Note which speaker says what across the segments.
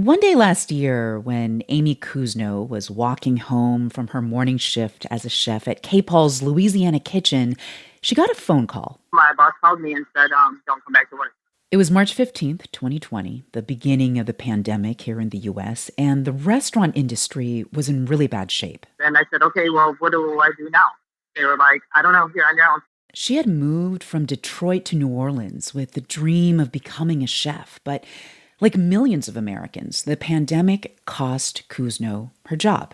Speaker 1: One day last year, when Amy Kuzno was walking home from her morning shift as a chef at K. Paul's Louisiana Kitchen, she got a phone call.
Speaker 2: My boss called me and said, don't come back to work.
Speaker 1: It was March 15th, 2020, the beginning of the pandemic here in the U.S., and the restaurant industry was in really bad shape.
Speaker 2: And I said, okay, well, what do I do now? They were like, I don't know, you're on your own.
Speaker 1: She had moved from Detroit to New Orleans with the dream of becoming a chef, but like millions of Americans, the pandemic cost Kuzno her job.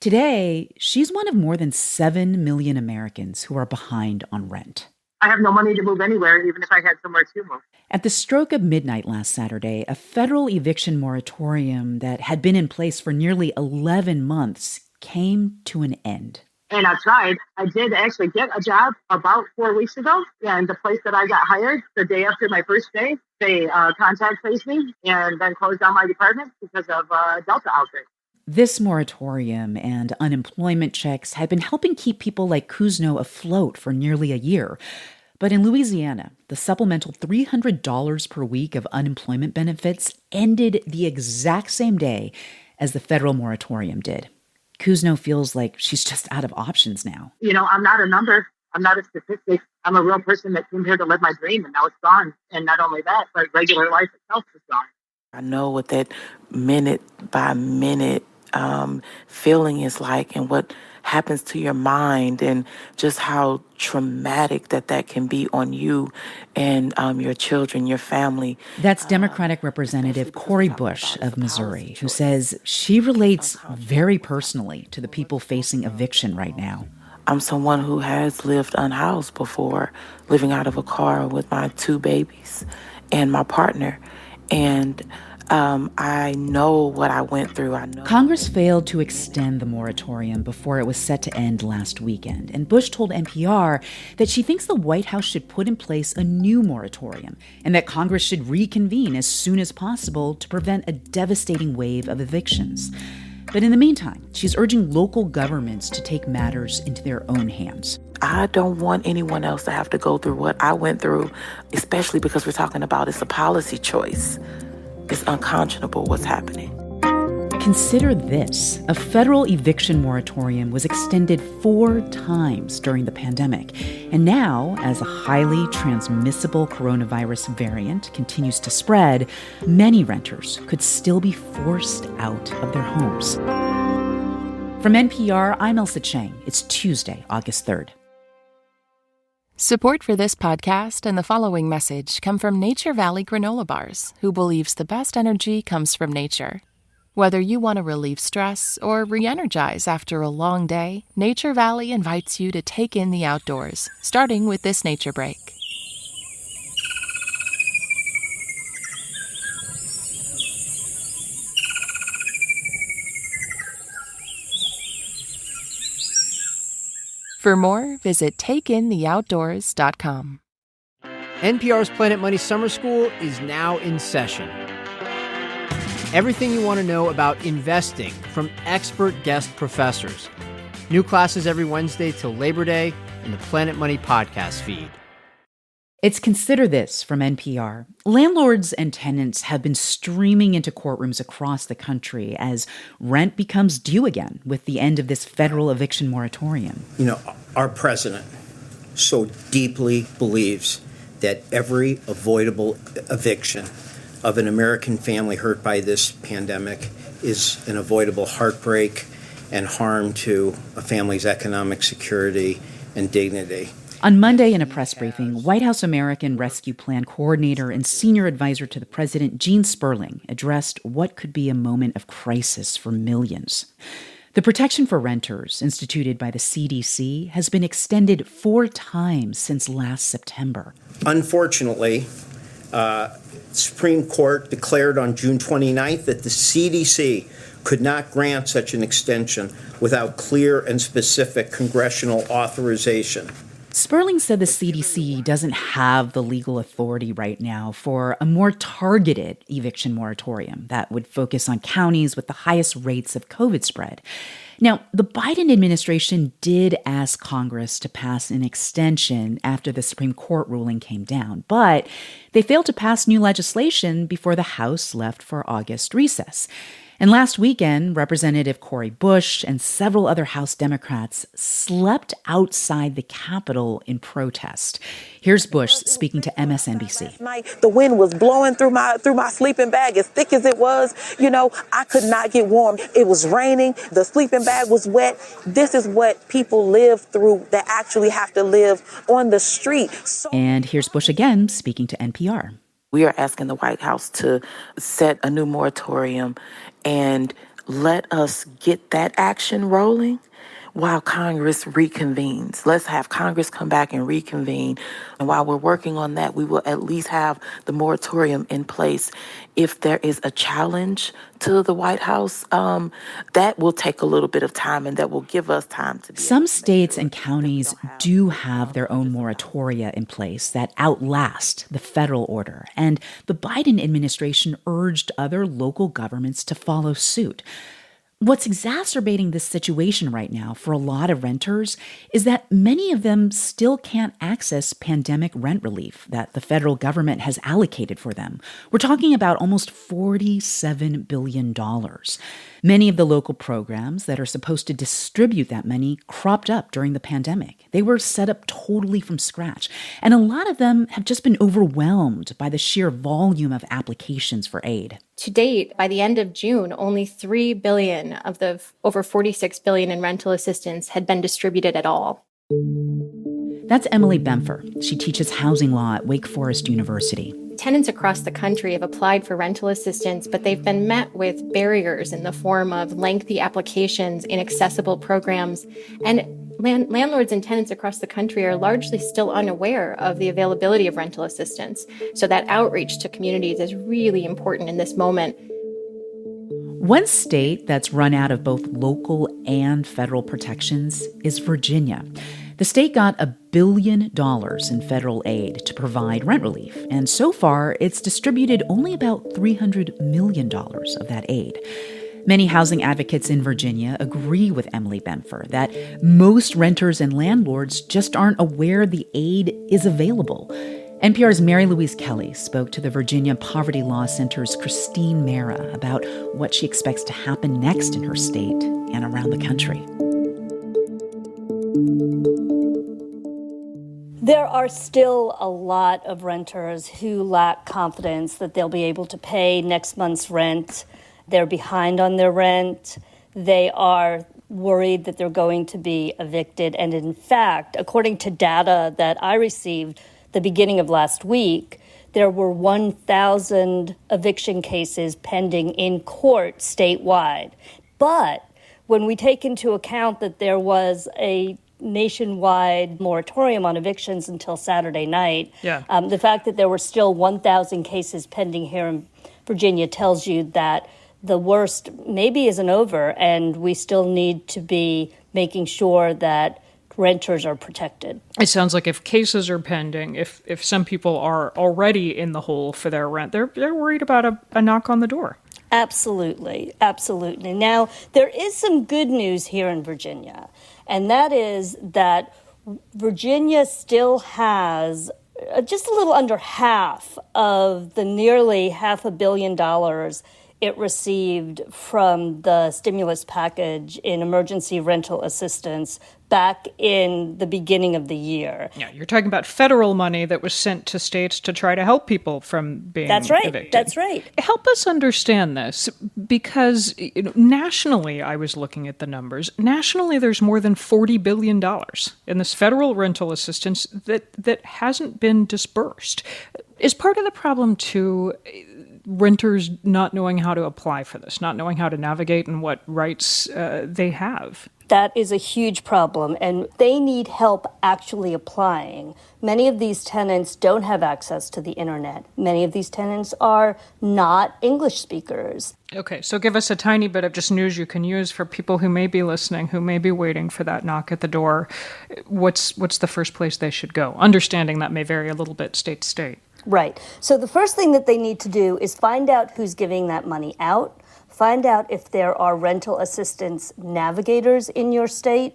Speaker 1: Today, she's one of more than 7 million Americans who are behind on rent.
Speaker 2: I have no money to move anywhere, even if I had somewhere to move.
Speaker 1: At the stroke of midnight last Saturday, a federal eviction moratorium that had been in place for nearly 11 months came to an end.
Speaker 2: And I tried. I did actually get a job about 4 weeks ago. And the place that I got hired the day after my first day, they contact traced me and then closed down my department because of Delta outbreak.
Speaker 1: This moratorium and unemployment checks had been helping keep people like Kuzno afloat for nearly a year. But in Louisiana, the supplemental $300 per week of unemployment benefits ended the exact same day as the federal moratorium did. Kuzno feels like she's just out of options now.
Speaker 2: You know, I'm not a number. I'm not a statistic. I'm a real person that came here to live my dream, and now it's gone. And not only that, but regular life itself is gone.
Speaker 3: I know what that minute by minute feeling is like and what happens to your mind and just how traumatic that can be on you and your children, your family.
Speaker 1: That's Democratic Representative Cori Bush of Missouri, who says she relates very personally to the people facing eviction right now.
Speaker 3: I'm someone who has lived unhoused before, living out of a car with my 2 babies and my partner. And I know what I went through.
Speaker 1: Congress failed to extend the moratorium before it was set to end last weekend. And Bush told NPR that she thinks the White House should put in place a new moratorium and that Congress should reconvene as soon as possible to prevent a devastating wave of evictions. But in the meantime, she's urging local governments to take matters into their own hands.
Speaker 3: I don't want anyone else to have to go through what I went through, especially because we're talking about it's a policy choice. It's unconscionable what's happening.
Speaker 1: Consider this. A federal eviction moratorium was extended 4 times during the pandemic. And now, as a highly transmissible coronavirus variant continues to spread, many renters could still be forced out of their homes. From NPR, I'm Elsa Chang. It's Tuesday, August 3rd.
Speaker 4: Support for this podcast and the following message come from Nature Valley Granola Bars, who believes the best energy comes from nature. Whether you want to relieve stress or re-energize after a long day, Nature Valley invites you to take in the outdoors, starting with this nature break. For more, visit takeintheoutdoors.com.
Speaker 5: NPR's Planet Money Summer School is now in session. Everything you want to know about investing from expert guest professors. New classes every Wednesday till Labor Day in the Planet Money podcast feed.
Speaker 1: It's Consider This from NPR. Landlords and tenants have been streaming into courtrooms across the country as rent becomes due again with the end of this federal eviction moratorium.
Speaker 6: You know, our president so deeply believes that every avoidable eviction of an American family hurt by this pandemic is an avoidable heartbreak and harm to a family's economic security and dignity.
Speaker 1: On Monday in a press briefing, White House American Rescue Plan coordinator and senior advisor to the president, Gene Sperling, addressed what could be a moment of crisis for millions. The protection for renters, instituted by the CDC, has been extended 4 times since last September.
Speaker 6: Unfortunately, Supreme Court declared on June 29th that the CDC could not grant such an extension without clear and specific congressional authorization.
Speaker 1: Sperling said the CDC doesn't have the legal authority right now for a more targeted eviction moratorium that would focus on counties with the highest rates of COVID spread. Now, the Biden administration did ask Congress to pass an extension after the Supreme Court ruling came down, but they failed to pass new legislation before the House left for August recess. And last weekend, Representative Cori Bush and several other House Democrats slept outside the Capitol in protest. Here's Bush speaking to MSNBC.
Speaker 7: Last night, the wind was blowing through my sleeping bag as thick as it was. I could not get warm. It was raining. The sleeping bag was wet. This is what people live through that actually have to live on the street.
Speaker 1: And here's Bush again speaking to NPR.
Speaker 3: We are asking the White House to set a new moratorium and let us get that action rolling while Congress reconvenes. Let's have Congress come back and reconvene. And while we're working on that, we will at least have the moratorium in place. If there is a challenge to the White House, that will take a little bit of time, and that will give us time to be.
Speaker 1: Some states and counties do have their own moratoria in place that outlast the federal order, and the Biden administration urged other local governments to follow suit. What's exacerbating this situation right now for a lot of renters is that many of them still can't access pandemic rent relief that the federal government has allocated for them. We're talking about almost $47 billion. Many of the local programs that are supposed to distribute that money cropped up during the pandemic. They were set up totally from scratch, and a lot of them have just been overwhelmed by the sheer volume of applications for aid.
Speaker 8: To date, by the end of June, only $3 billion of the over $46 billion in rental assistance had been distributed at all.
Speaker 1: That's Emily Bemfer. She teaches housing law at Wake Forest University.
Speaker 8: Tenants across the country have applied for rental assistance, but they've been met with barriers in the form of lengthy applications, inaccessible programs, and landlords and tenants across the country are largely still unaware of the availability of rental assistance. So that outreach to communities is really important in this moment.
Speaker 1: One state that's run out of both local and federal protections is Virginia. The state got $1 billion in federal aid to provide rent relief, and so far it's distributed only about $300 million of that aid. Many housing advocates in Virginia agree with Emily Bemfer that most renters and landlords just aren't aware the aid is available. NPR's Mary Louise Kelly spoke to the Virginia Poverty Law Center's Christine Mera about what she expects to happen next in her state and around the country.
Speaker 9: There are still a lot of renters who lack confidence that they'll be able to pay next month's rent. They're behind on their rent. They are worried that they're going to be evicted. And in fact, according to data that I received the beginning of last week, there were 1,000 eviction cases pending in court statewide. But when we take into account that there was a nationwide moratorium on evictions until Saturday night, the fact that there were still 1,000 cases pending here in Virginia tells you that the worst maybe isn't over, and we still need to be making sure that renters are protected.
Speaker 10: It sounds like if cases are pending, if some people are already in the hole for their rent, they're worried about a knock on the door.
Speaker 9: Absolutely. Absolutely. Now, there is some good news here in Virginia, and that is that Virginia still has just a little under half of the nearly $500 million it received from the stimulus package in emergency rental assistance back in the beginning of the year.
Speaker 10: Yeah, you're talking about federal money that was sent to states to try to help people from being evicted.
Speaker 9: That's right.
Speaker 10: Help us understand this, because nationally, I was looking at the numbers. Nationally, there's more than $40 billion in this federal rental assistance that hasn't been dispersed. Is part of the problem, too, renters not knowing how to apply for this, not knowing how to navigate and what rights they have?
Speaker 9: That is a huge problem, and they need help actually applying. Many of these tenants don't have access to the internet. Many of these tenants are not English speakers.
Speaker 10: Okay, so give us a tiny bit of just news you can use for people who may be listening, who may be waiting for that knock at the door. What's the first place they should go? Understanding that may vary a little bit state to state.
Speaker 9: Right. So the first thing that they need to do is find out who's giving that money out. Find out if there are rental assistance navigators in your state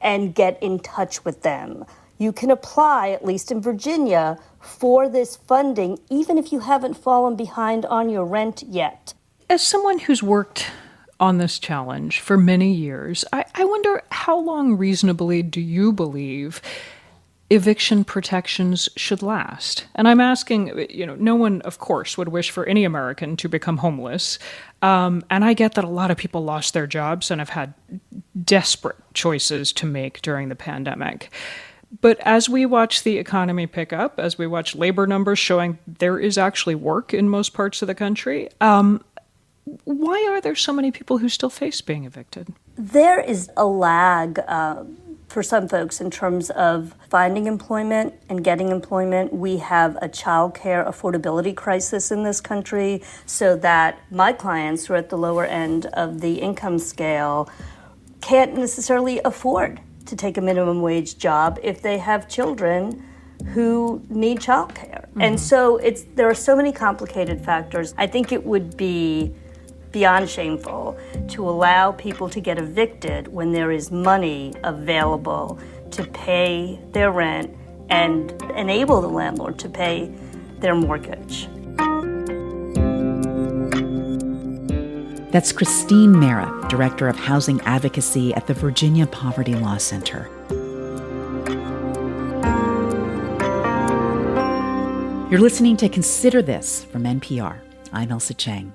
Speaker 9: and get in touch with them. You can apply, at least in Virginia, for this funding, even if you haven't fallen behind on your rent yet.
Speaker 10: As someone who's worked on this challenge for many years, I wonder how long reasonably do you believe eviction protections should last? And I'm asking, no one, of course, would wish for any American to become homeless. And I get that a lot of people lost their jobs and have had desperate choices to make during the pandemic. But as we watch the economy pick up, as we watch labor numbers showing there is actually work in most parts of the country, why are there so many people who still face being evicted?
Speaker 9: There is a lag for some folks in terms of finding employment and getting employment. We have a child care affordability crisis in this country, so that my clients who are at the lower end of the income scale can't necessarily afford to take a minimum wage job if they have children who need child care. Mm-hmm. And so there are so many complicated factors. I think it would be beyond shameful to allow people to get evicted when there is money available to pay their rent and enable the landlord to pay their mortgage.
Speaker 1: That's Christine Mara, Director of Housing Advocacy at the Virginia Poverty Law Center. You're listening to Consider This from NPR. I'm Elsa Chang.